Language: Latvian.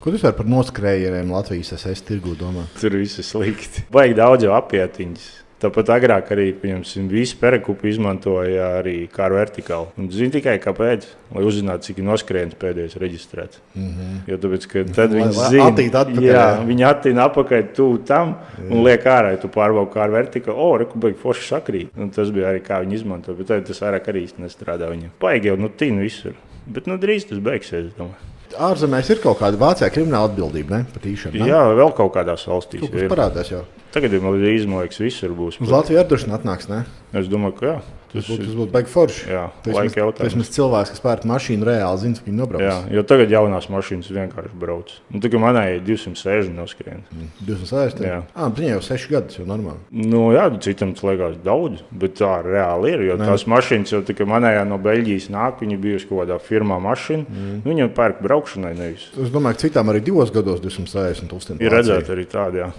Ko tu vispār par noskrējieniem Latvijas SS tirgū domā? Tur viss ir slikti. Vajag daudz jau apietiņas. Tāpat agrāk arī visu perekupu izmantoja arī kā vertikāli. Un zini tikai kāpēc, lai uzzinātu, cik ir noskrējiens pēdējais reģistrēts. Jo tāpēc, ka tad viņi zina, viņi attīna apakaļ tuvu tam un liek ārā, ja tu pārbauki kā vertikāli, rekubeigi forši sakrīt. Un tas bija arī kā viņi izmanto, bet tas vairāk arī īsti nestrādā viņam. Paigi jau tīna visur, bet drīz tas beigsies, domāju. Ārzemēs ir kaut kāda Vācijā krimināla atbildība, ne? Par tīšanu, ne? Jā, vēl kaut kādās valstīs. Tur parādās jau. Tagad ir līdz, man liekas, visur būs. Uz Latviju ar droši atnāks, ne? Es domāju, ka jā. Tas būtu baigi forši. Jā, laika jautājums. Tas cilvēks, kas pērk mašīnu, reāli zina, ka viņi nobrauc. Jā, jo tagad jaunās mašīnas vienkārši brauc. Tagad manai 260 noskrien. 260? Jā. Viņai jau 6 gadus, jau normāli. Jā, citam tas liekas daudz, bet tā reāli ir. Jo tās mašīnas jau tikai manējā no Beļģijas nāk, viņi bijuši kaut kādā firmā mašīna. Viņam pērk braukšanai nevis. Es domāju, ka citām arī 2 gados 260 tūkstoši. Ir redzēt arī tādi, jā.